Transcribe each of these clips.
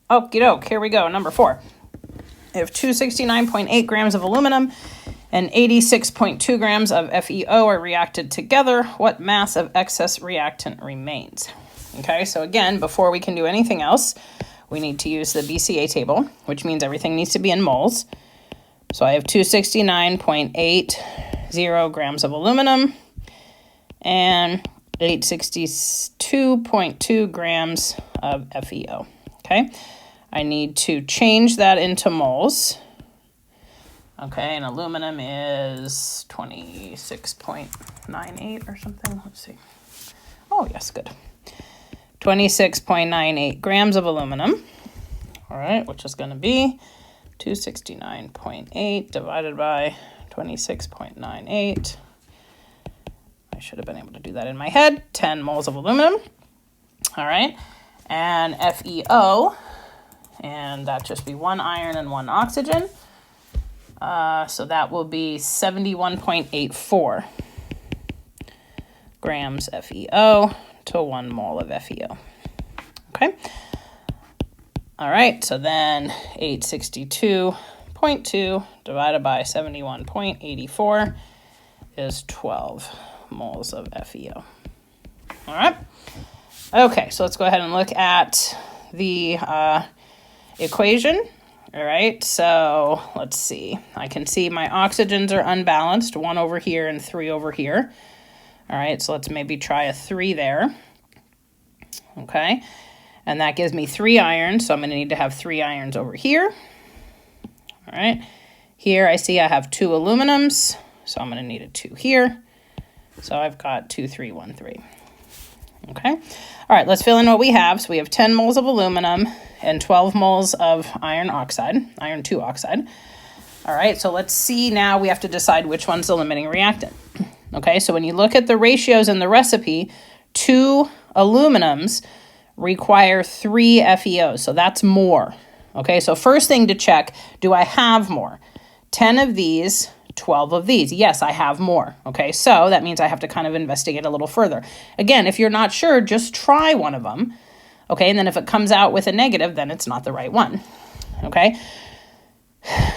Okie doke, here we go, number 4. I have 269.8 grams of aluminum and 86.2 grams of FeO are reacted together. What mass of excess reactant remains? Okay, so again, before we can do anything else, we need to use the BCA table, which means everything needs to be in moles. So I have 269.80 grams of aluminum and 862.2 grams of FeO. Okay, I need to change that into moles. Okay, and aluminum is 26.98 or something. Let's see. Oh, yes, good. 26.98 grams of aluminum. All right, which is going to be 269.8 divided by 26.98. I should have been able to do that in my head. 10 moles of aluminum. All right, and FeO, and that just be 1 iron and 1 oxygen. So that will be 71.84 grams FeO to 1 mole of FeO. Okay. All right, so then 862.2 divided by 71.84 is 12 moles of FeO. All right. Okay, so let's go ahead and look at the equation. All right, so let's see. I can see my oxygens are unbalanced, 1 over here and 3 over here. All right, so let's maybe try a 3 there. Okay, and that gives me 3 irons, so I'm going to need to have 3 irons over here. All right, here I see I have 2 aluminums, so I'm going to need a 2 here. So I've got 2, 3, 1, 3. Okay, all right, let's fill in what we have. So we have 10 moles of aluminum and 12 moles of iron 2 oxide. All right, so let's see now, we have to decide which one's the limiting reactant. Okay, so when you look at the ratios in the recipe, 2 aluminums require 3 FeOs, so that's more. Okay, so first thing to check, do I have more? 10 of these, 12 of these. Yes, I have more. Okay, so that means I have to kind of investigate a little further. Again, if you're not sure, just try one of them. Okay, and then if it comes out with a negative, then it's not the right one. Okay,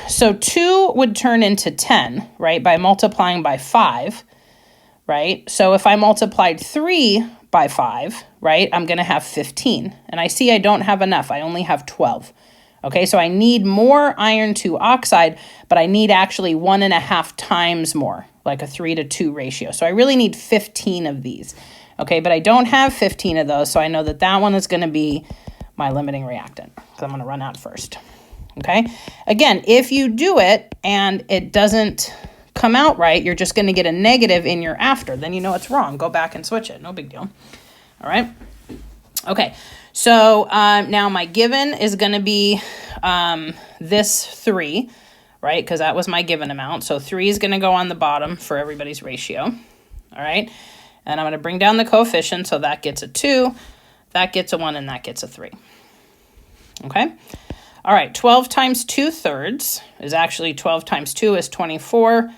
so 2 would turn into 10, right, by multiplying by 5, right? So if I multiplied 3 by 5, right, I'm going to have 15. And I see I don't have enough. I only have 12. Okay, so I need more iron 2 oxide, but I need actually 1.5 times more, like a 3-to-2 ratio. So I really need 15 of these. Okay, but I don't have 15 of those, so I know that that one is going to be my limiting reactant, because I'm going to run out first. Okay, again, if you do it and it doesn't come out right, you're just going to get a negative in your after. Then you know it's wrong. Go back and switch it. No big deal. All right. Okay, so now my given is going to be this 3, right, because that was my given amount. So 3 is going to go on the bottom for everybody's ratio. All right. And I'm going to bring down the coefficient, so that gets a 2, that gets a 1, and that gets a 3. Okay? All right, 12 times 2/3 is actually 12 times 2 is 24,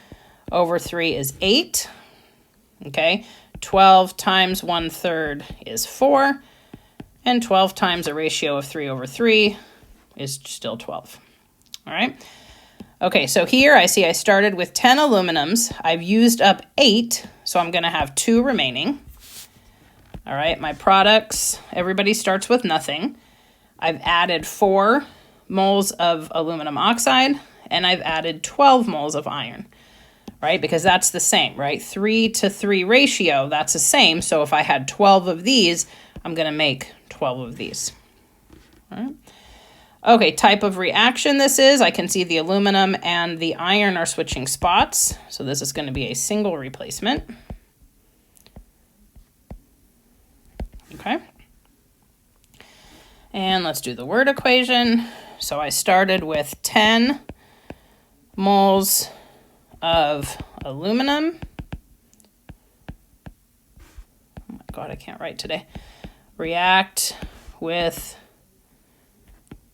over 3 is 8. Okay? 12 times 1/3 is 4, and 12 times a ratio of 3 over 3 is still 12. All right? Okay, so here I see I started with 10 aluminums. I've used up 8, so I'm going to have 2 remaining. All right, my products, everybody starts with nothing. I've added 4 moles of aluminum oxide, and I've added 12 moles of iron, right? Because that's the same, right? 3-to-3 ratio, that's the same. So if I had 12 of these, I'm going to make 12 of these. All right. Okay, type of reaction this is. I can see the aluminum and the iron are switching spots. So this is going to be a single replacement. Okay. And let's do the word equation. So I started with 10 moles of aluminum. Oh my God, I can't write today. React with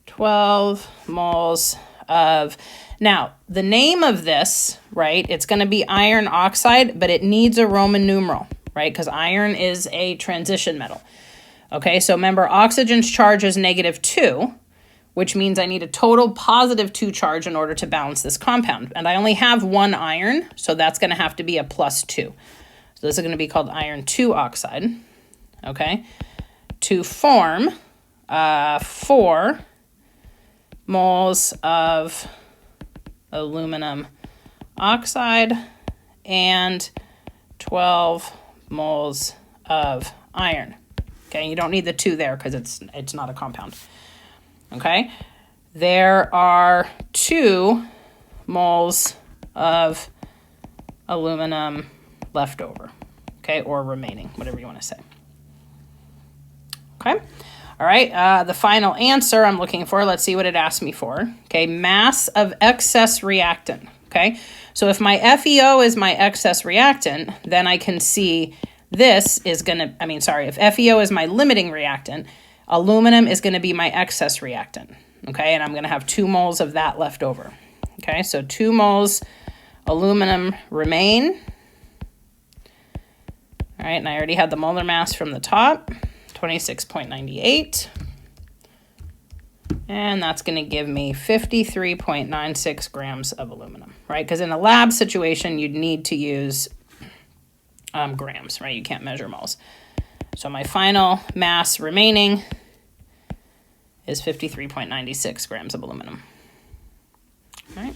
12 moles of, now the name of this, right, it's going to be iron oxide, but it needs a Roman numeral, right, because iron is a transition metal. Okay, so remember, oxygen's charge is -2, which means I need a total positive 2 charge in order to balance this compound. And I only have 1 iron, so that's going to have to be a +2. So this is going to be called iron 2 oxide, okay, to form 4 moles of aluminum oxide and 12 moles of iron. Okay, you don't need the 2 there because it's not a compound. Okay, there are 2 moles of aluminum left over, okay, or remaining, whatever you want to say. Okay, all right, the final answer I'm looking for, let's see what it asked me for. Okay, mass of excess reactant, okay? So if my FeO is my excess reactant, then I can see this is going to, if FeO is my limiting reactant, aluminum is going to be my excess reactant, okay? And I'm going to have 2 moles of that left over, okay? So 2 moles aluminum remain. All right, and I already had the molar mass from the top, 26.98. And that's going to give me 53.96 grams of aluminum, right? Because in a lab situation, you'd need to use grams, right? You can't measure moles. So my final mass remaining is 53.96 grams of aluminum. All right.